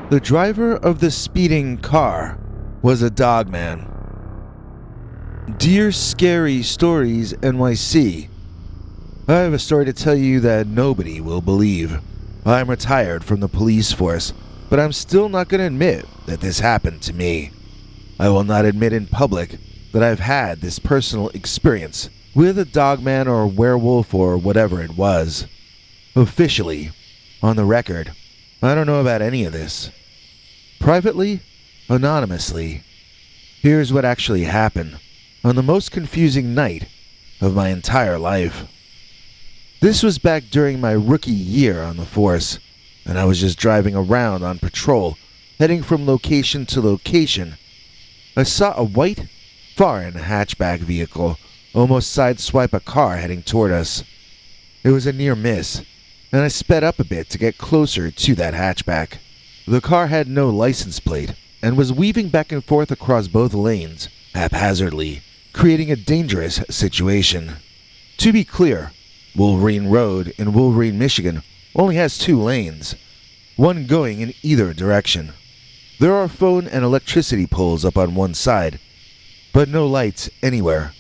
The driver of the speeding car was a Dogman. Dear Scary Stories NYC, I have a story to tell you that nobody will believe. I'm retired from the police force, but I'm still not going to admit that this happened to me. I will not admit in public that I've had this personal experience with a Dogman or werewolf or whatever it was. Officially, on the record, I don't know about any of this. Privately, anonymously, here's what actually happened on the most confusing night of my entire life. This was back during my rookie year on the force, and I was just driving around on patrol, heading from location to location. I saw a white, foreign hatchback vehicle almost sideswipe a car heading toward us. It was a near miss, and I sped up a bit to get closer to that hatchback. The car had no license plate and was weaving back and forth across both lanes, haphazardly, creating a dangerous situation. To be clear, Wolverine Road in Wolverine, Michigan only has 2 lanes, one going in either direction. There are phone and electricity poles up on one side, but no lights anywhere,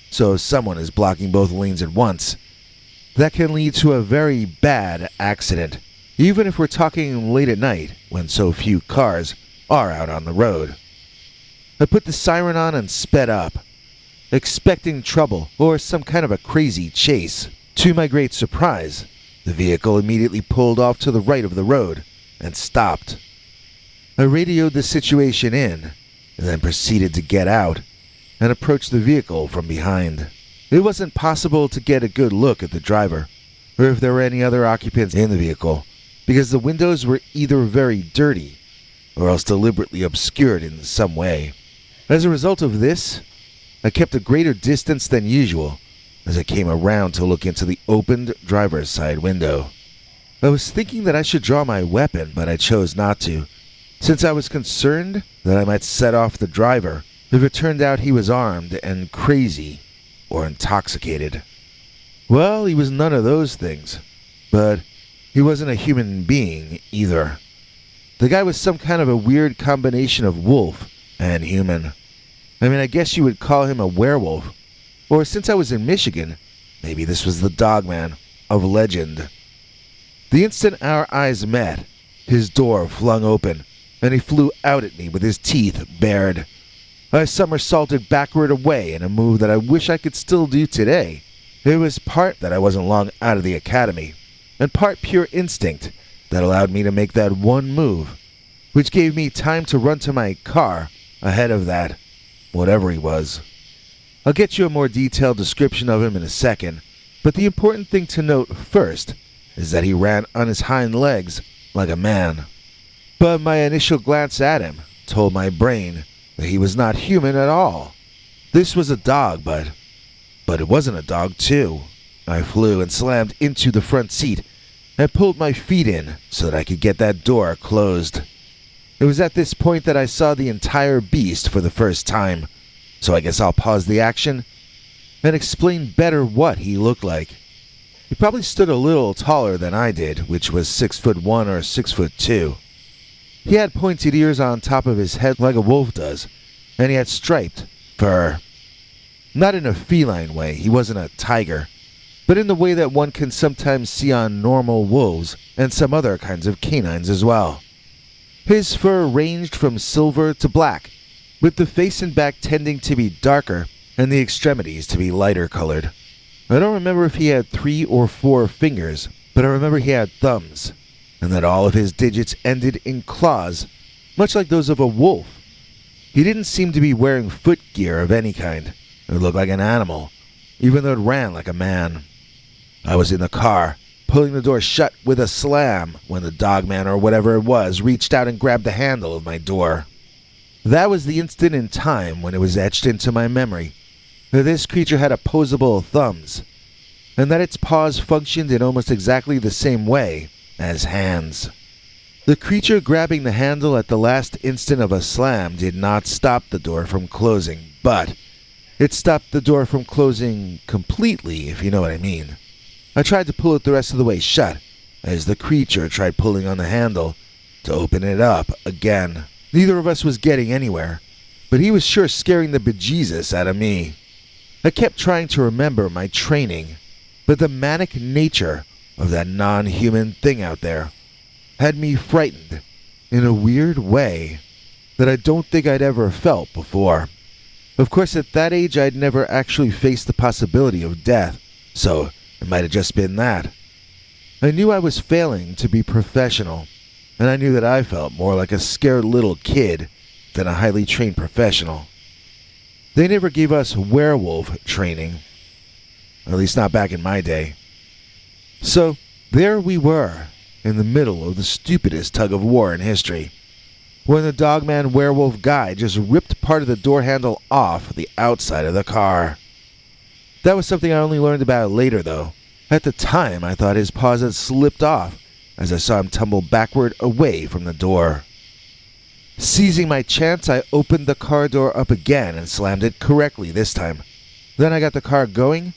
so if someone is blocking both lanes at once, that can lead to a very bad accident, even if we're talking late at night when so few cars are out on the road. I put the siren on and sped up, expecting trouble or some kind of a crazy chase. To my great surprise, the vehicle immediately pulled off to the right of the road and stopped. I radioed the situation in and then proceeded to get out and approach the vehicle from behind. It wasn't possible to get a good look at the driver or if there were any other occupants in the vehicle because the windows were either very dirty or else deliberately obscured in some way. As a result of this, I kept a greater distance than usual as I came around to look into the opened driver's side window. I was thinking that I should draw my weapon, but I chose not to, since I was concerned that I might set off the driver if it turned out he was armed and crazy or intoxicated. Well, he was none of those things, but he wasn't a human being either. The guy was some kind of a weird combination of wolf and human. I mean, I guess you would call him a werewolf. Or since I was in Michigan, maybe this was the Dogman of legend. The instant our eyes met, his door flung open, and he flew out at me with his teeth bared. I somersaulted backward away in a move that I wish I could still do today. It was part that I wasn't long out of the academy, and part pure instinct that allowed me to make that one move, which gave me time to run to my car ahead of that, whatever he was. I'll get you a more detailed description of him in a second, but the important thing to note first is that he ran on his hind legs like a man. But my initial glance at him told my brain that he was not human at all. This was a dog, but it wasn't a dog too. I flew and slammed into the front seat and pulled my feet in so that I could get that door closed. It was at this point that I saw the entire beast for the first time, so I guess I'll pause the action and explain better what he looked like. He probably stood a little taller than I did, which was 6'1" or 6'2". He had pointed ears on top of his head like a wolf does, and he had striped fur. Not in a feline way, he wasn't a tiger, but in the way that one can sometimes see on normal wolves and some other kinds of canines as well. His fur ranged from silver to black, with the face and back tending to be darker and the extremities to be lighter colored. I don't remember if he had 3 or 4 fingers, but I remember he had thumbs, and that all of his digits ended in claws, much like those of a wolf. He didn't seem to be wearing footgear of any kind. It looked like an animal, even though it ran like a man. I was in the car, pulling the door shut with a slam, when the Dogman or whatever it was reached out and grabbed the handle of my door. That was the instant in time when it was etched into my memory that this creature had opposable thumbs, and that its paws functioned in almost exactly the same way as hands. The creature grabbing the handle at the last instant of a slam did not stop the door from closing, but it stopped the door from closing completely, if you know what I mean. I tried to pull it the rest of the way shut, as the creature tried pulling on the handle, to open it up again. Neither of us was getting anywhere, but he was sure scaring the bejesus out of me. I kept trying to remember my training, but the manic nature of that non-human thing out there had me frightened in a weird way that I don't think I'd ever felt before. Of course, at that age, I'd never actually faced the possibility of death, so it might have just been that. I knew I was failing to be professional, and I knew that I felt more like a scared little kid than a highly trained professional. They never gave us werewolf training, at least not back in my day. So there we were, in the middle of the stupidest tug-of-war in history, when the Dogman werewolf guy just ripped part of the door handle off the outside of the car. That was something I only learned about later, though. At the time, I thought his paws had slipped off as I saw him tumble backward away from the door. Seizing my chance, I opened the car door up again and slammed it correctly this time. Then I got the car going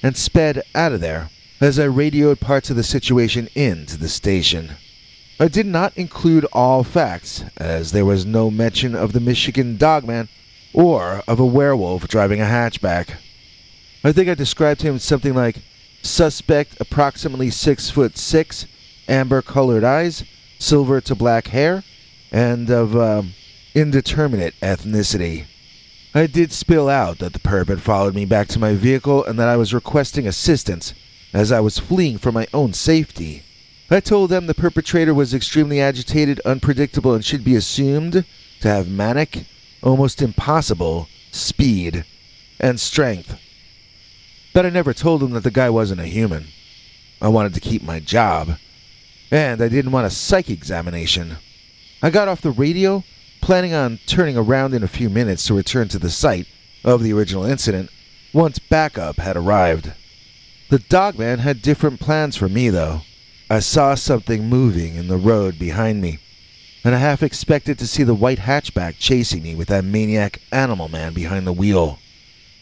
and sped out of there as I radioed parts of the situation into the station. I did not include all facts, as there was no mention of the Michigan Dogman or of a werewolf driving a hatchback. I think I described him something like suspect approximately 6'6", amber-colored eyes, silver to black hair, and of indeterminate ethnicity. I did spill out that the perp had followed me back to my vehicle and that I was requesting assistance as I was fleeing for my own safety. I told them the perpetrator was extremely agitated, unpredictable, and should be assumed to have manic, almost impossible, speed and strength. But I never told them that the guy wasn't a human. I wanted to keep my job, and I didn't want a psych examination. I got off the radio, planning on turning around in a few minutes to return to the site of the original incident once backup had arrived. The Dogman had different plans for me, though. I saw something moving in the road behind me, and I half expected to see the white hatchback chasing me with that maniac animal man behind the wheel.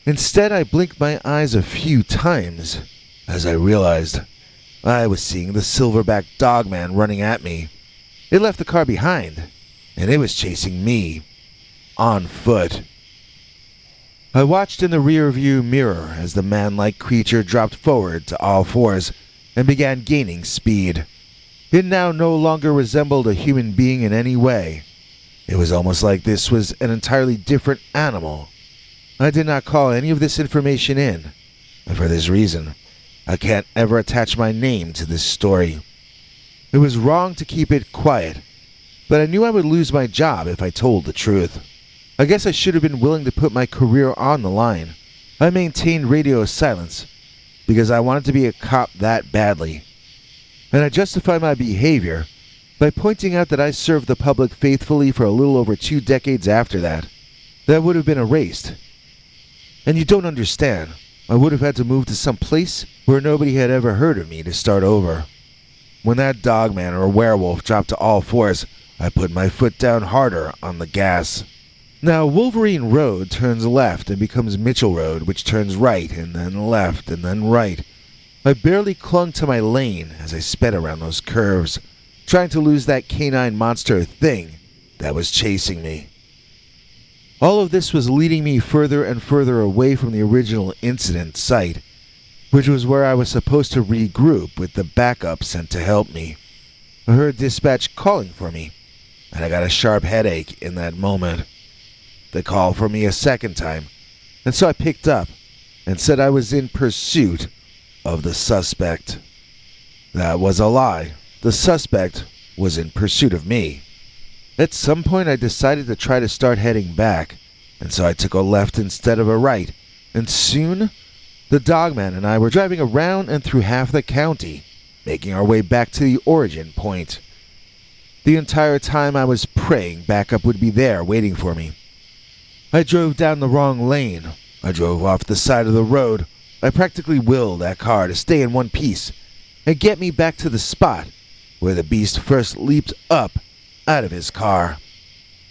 Instead, I blinked my eyes a few times as I realized I was seeing the silverback Dogman running at me. It left the car behind, and it was chasing me, on foot. I watched in the rear-view mirror as the man-like creature dropped forward to all fours and began gaining speed. It now no longer resembled a human being in any way. It was almost like this was an entirely different animal. I did not call any of this information in, and for this reason, I can't ever attach my name to this story. It was wrong to keep it quiet, but I knew I would lose my job if I told the truth. I guess I should have been willing to put my career on the line. I maintained radio silence because I wanted to be a cop that badly. And I justified my behavior by pointing out that I served the public faithfully for a little over 2 decades after that. That would have been erased. And you don't understand. I would have had to move to some place where nobody had ever heard of me to start over. When that Dogman or werewolf dropped to all fours, I put my foot down harder on the gas. Now, Wolverine Road turns left and becomes Mitchell Road, which turns right and then left and then right. I barely clung to my lane as I sped around those curves, trying to lose that canine monster thing that was chasing me. All of this was leading me further and further away from the original incident site, which was where I was supposed to regroup with the backup sent to help me. I heard dispatch calling for me, and I got a sharp headache in that moment. They called for me a second time, and so I picked up and said I was in pursuit of the suspect. That was a lie. The suspect was in pursuit of me. At some point I decided to try to start heading back, and so I took a left instead of a right, and soon the Dogman and I were driving around and through half the county, making our way back to the origin point. The entire time I was praying backup would be there waiting for me. I drove down the wrong lane. I drove off the side of the road. I practically willed that car to stay in one piece and get me back to the spot where the beast first leaped up out of his car.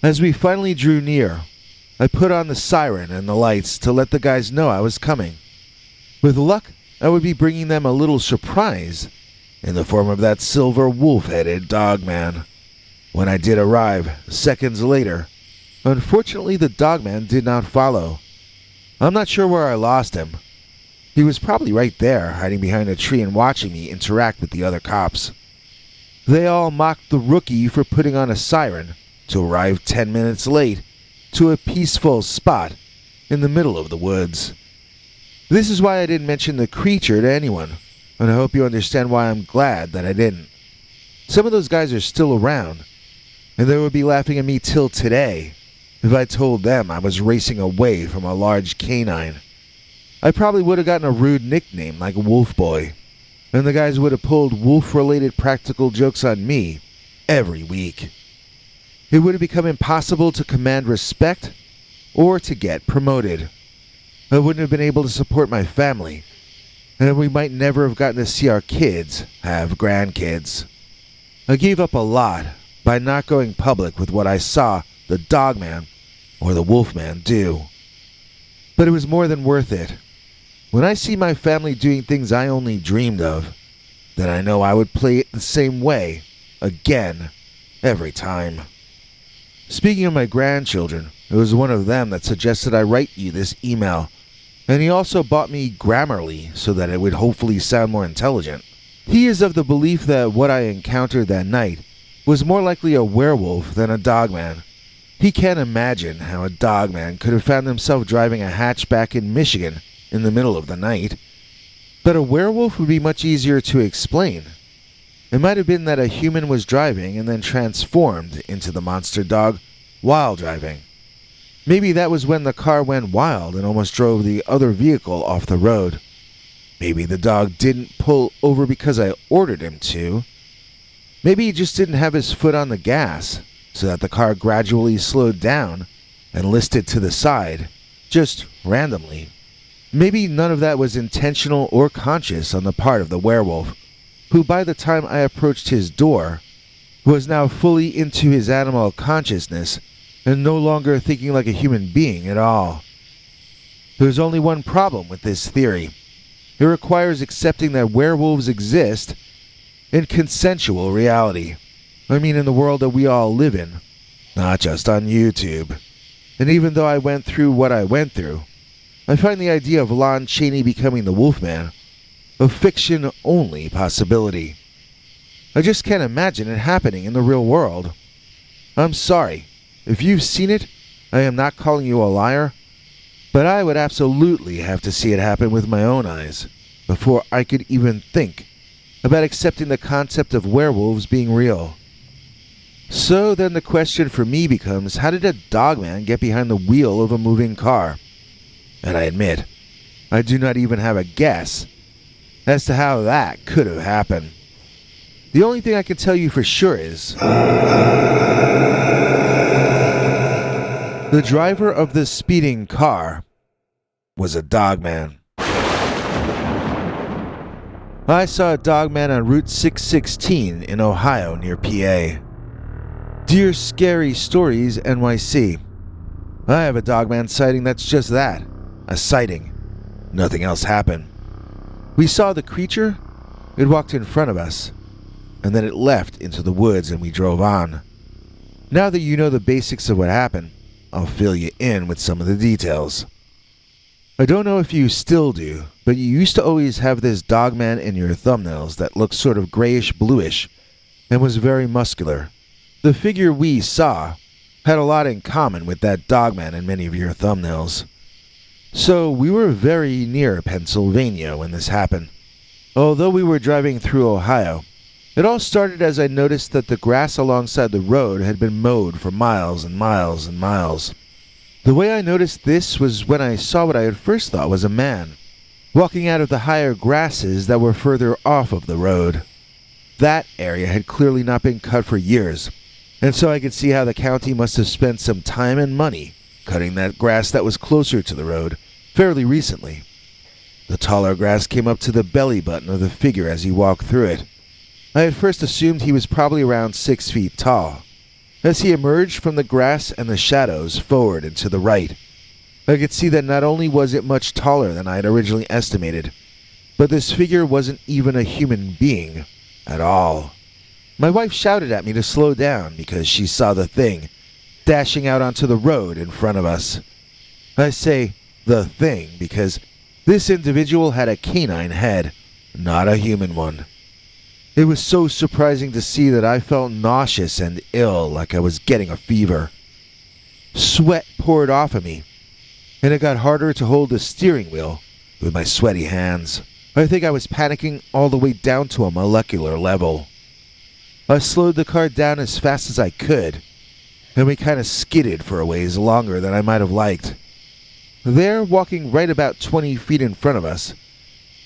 As we finally drew near, I put on the siren and the lights to let the guys know I was coming. With luck, I would be bringing them a little surprise in the form of that silver wolf-headed Dogman. When I did arrive, seconds later, unfortunately the Dogman did not follow. I'm not sure where I lost him. He was probably right there, hiding behind a tree and watching me interact with the other cops. They all mocked the rookie for putting on a siren to arrive 10 minutes late to a peaceful spot in the middle of the woods. This is why I didn't mention the creature to anyone, and I hope you understand why I'm glad that I didn't. Some of those guys are still around, and they would be laughing at me till today if I told them I was racing away from a large canine. I probably would have gotten a rude nickname like Wolf Boy, and the guys would have pulled wolf-related practical jokes on me every week. It would have become impossible to command respect or to get promoted. I wouldn't have been able to support my family, and we might never have gotten to see our kids have grandkids. I gave up a lot by not going public with what I saw the Dogman or the Wolfman do. But it was more than worth it. When I see my family doing things I only dreamed of, then I know I would play it the same way, again, every time. Speaking of my grandchildren, it was one of them that suggested I write you this email, and he also bought me Grammarly so that it would hopefully sound more intelligent. He is of the belief that what I encountered that night was more likely a werewolf than a Dogman. He can't imagine how a Dogman could have found himself driving a hatchback in Michigan in the middle of the night. But a werewolf would be much easier to explain. It might have been that a human was driving and then transformed into the monster dog while driving. Maybe that was when the car went wild and almost drove the other vehicle off the road. Maybe the dog didn't pull over because I ordered him to. Maybe he just didn't have his foot on the gas, so that the car gradually slowed down and listed to the side, just randomly. Maybe none of that was intentional or conscious on the part of the werewolf, who by the time I approached his door, was now fully into his animal consciousness and no longer thinking like a human being at all. There's only one problem with this theory. It requires accepting that werewolves exist in consensual reality. I mean, in the world that we all live in, not just on YouTube. And even though I went through what I went through, I find the idea of Lon Chaney becoming the Wolfman a fiction-only possibility. I just can't imagine it happening in the real world. I'm sorry. If you've seen it, I am not calling you a liar, but I would absolutely have to see it happen with my own eyes before I could even think about accepting the concept of werewolves being real. So then the question for me becomes, how did a Dogman get behind the wheel of a moving car? And I admit, I do not even have a guess as to how that could have happened. The only thing I can tell you for sure is the driver of the speeding car was a Dogman. I saw a Dogman on Route 616 in Ohio near PA. Dear Scary Stories NYC. I have a Dogman sighting that's just that, a sighting. Nothing else happened. We saw the creature, it walked in front of us, and then it left into the woods and we drove on. Now that you know the basics of what happened, I'll fill you in with some of the details. I don't know if you still do, but you used to always have this Dogman in your thumbnails that looked sort of grayish-bluish and was very muscular. The figure we saw had a lot in common with that Dogman in many of your thumbnails. So we were very near Pennsylvania when this happened. Although we were driving through Ohio, it all started as I noticed that the grass alongside the road had been mowed for miles and miles and miles. The way I noticed this was when I saw what I at first thought was a man, walking out of the higher grasses that were further off of the road. That area had clearly not been cut for years, and so I could see how the county must have spent some time and money cutting that grass that was closer to the road fairly recently. The taller grass came up to the belly button of the figure as he walked through it. I at first assumed he was probably around 6 feet tall. As he emerged from the grass and the shadows forward and to the right, I could see that not only was it much taller than I had originally estimated, but this figure wasn't even a human being at all. My wife shouted at me to slow down because she saw the thing dashing out onto the road in front of us. I say the thing because this individual had a canine head, not a human one. It was so surprising to see that I felt nauseous and ill, like I was getting a fever. Sweat poured off of me, and it got harder to hold the steering wheel with my sweaty hands. I think I was panicking all the way down to a molecular level. I slowed the car down as fast as I could, and we kind of skidded for a ways longer than I might have liked. There, walking right about 20 feet in front of us,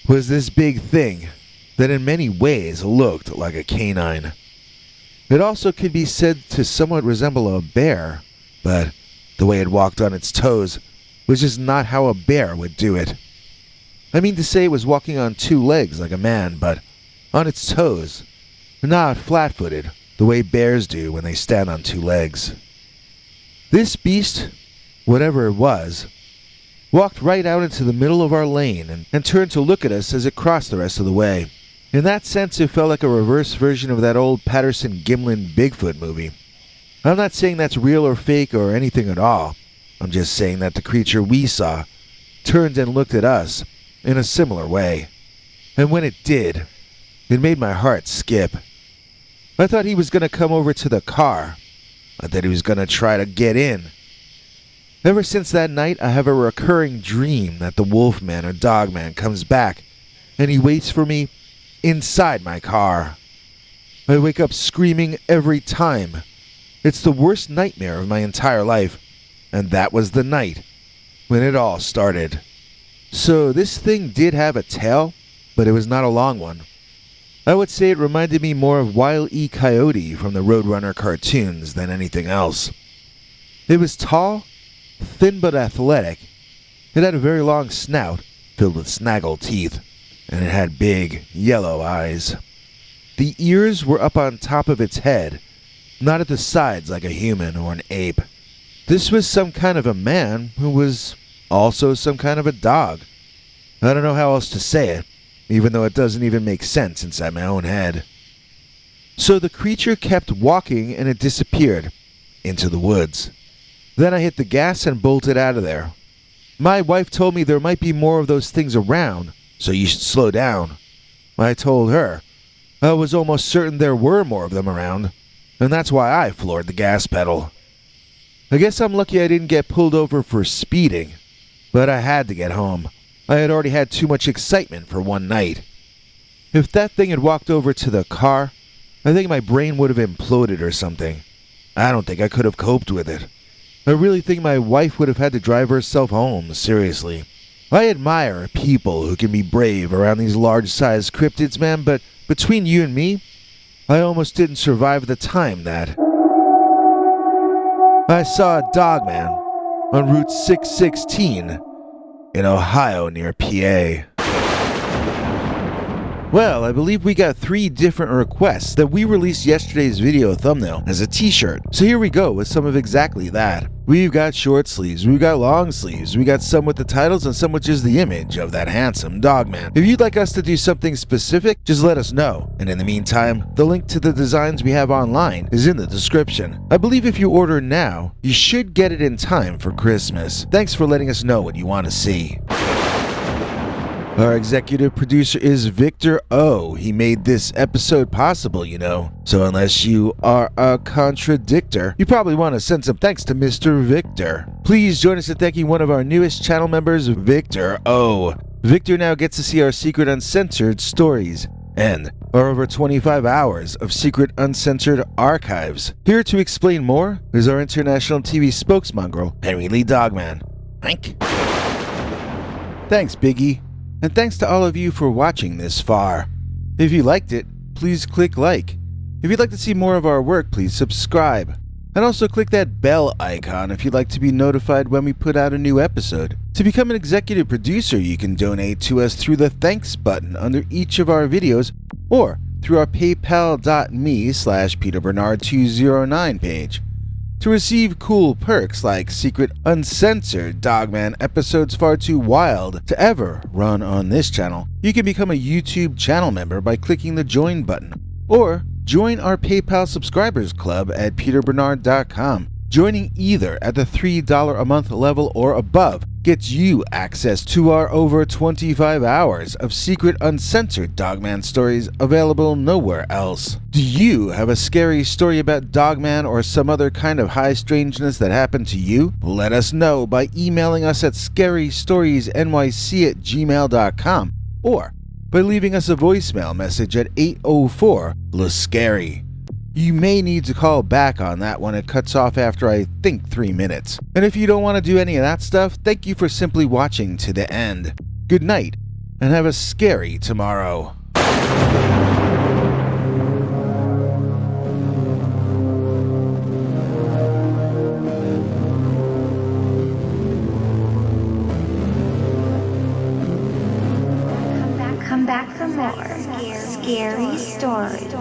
was this big thing that in many ways looked like a canine. It also could be said to somewhat resemble a bear, but the way it walked on its toes was just not how a bear would do it. I mean to say it was walking on two legs like a man, but on its toes, not flat-footed, the way bears do when they stand on two legs. This beast, whatever it was, walked right out into the middle of our lane and turned to look at us as it crossed the rest of the way. In that sense, it felt like a reverse version of that old Patterson-Gimlin Bigfoot movie. I'm not saying that's real or fake or anything at all. I'm just saying that the creature we saw turned and looked at us in a similar way. And when it did, it made my heart skip. I thought he was going to come over to the car. I thought he was going to try to get in. Ever since that night, I have a recurring dream that the Wolfman or Dogman comes back and he waits for me inside my car. I wake up screaming every time. It's the worst nightmare of my entire life, and that was the night when it all started. So this thing did have a tail, but it was not a long one. I would say it reminded me more of Wile E. Coyote from the Roadrunner cartoons than anything else. It was tall, thin but athletic. It had a very long snout filled with snaggle teeth, and it had big, yellow eyes. The ears were up on top of its head, not at the sides like a human or an ape. This was some kind of a man who was also some kind of a dog. I don't know how else to say it, even though it doesn't even make sense inside my own head. So the creature kept walking and it disappeared into the woods. Then I hit the gas and bolted out of there. My wife told me there might be more of those things around, so you should slow down. I told her I was almost certain there were more of them around, and that's why I floored the gas pedal. I guess I'm lucky I didn't get pulled over for speeding, but I had to get home. I had already had too much excitement for one night. If that thing had walked over to the car, I think my brain would have imploded or something. I don't think I could have coped with it. I really think my wife would have had to drive herself home, seriously. I admire people who can be brave around these large-sized cryptids, man, but between you and me, I almost didn't survive the time that I saw a Dogman on Route 616 in Ohio near PA. Well, I believe we got 3 different requests that we released yesterday's video thumbnail as a t-shirt. So here we go with some of exactly that. We've got short sleeves, we've got long sleeves, we got some with the titles and some with just the image of that handsome Dogman. If you'd like us to do something specific, just let us know. And in the meantime, the link to the designs we have online is in the description. I believe if you order now, you should get it in time for Christmas. Thanks for letting us know what you want to see. Our executive producer is Victor O. He made this episode possible, you know. So unless you are a contradictor, you probably want to send some thanks to Mr. Victor. Please join us in thanking one of our newest channel members, Victor O. Victor now gets to see our secret uncensored stories and our over 25 hours of secret uncensored archives. Here to explain more is our international TV spokesmongrel, Henry Lee Dogman. Hank. Thanks, Biggie. And thanks to all of you for watching this far. If you liked it, please click like. If you'd like to see more of our work, please subscribe. And also click that bell icon if you'd like to be notified when we put out a new episode. To become an executive producer, you can donate to us through the thanks button under each of our videos or through our paypal.me/PeterBernard209 page. To receive cool perks like secret uncensored Dogman episodes far too wild to ever run on this channel, you can become a YouTube channel member by clicking the join button, or join our PayPal subscribers club at peterbernard.com. Joining either at the $3 a month level or above gets you access to our over 25 hours of secret uncensored Dogman stories available nowhere else. Do you have a scary story about Dogman or some other kind of high strangeness that happened to you? Let us know by emailing us at scarystoriesnyc@gmail.com or by leaving us a voicemail message at 804-LA-SCARY. You may need to call back on that when it cuts off after I think 3 minutes. And if you don't want to do any of that stuff, thank you for simply watching to the end. Good night, and have a scary tomorrow. Come back for more scary stories.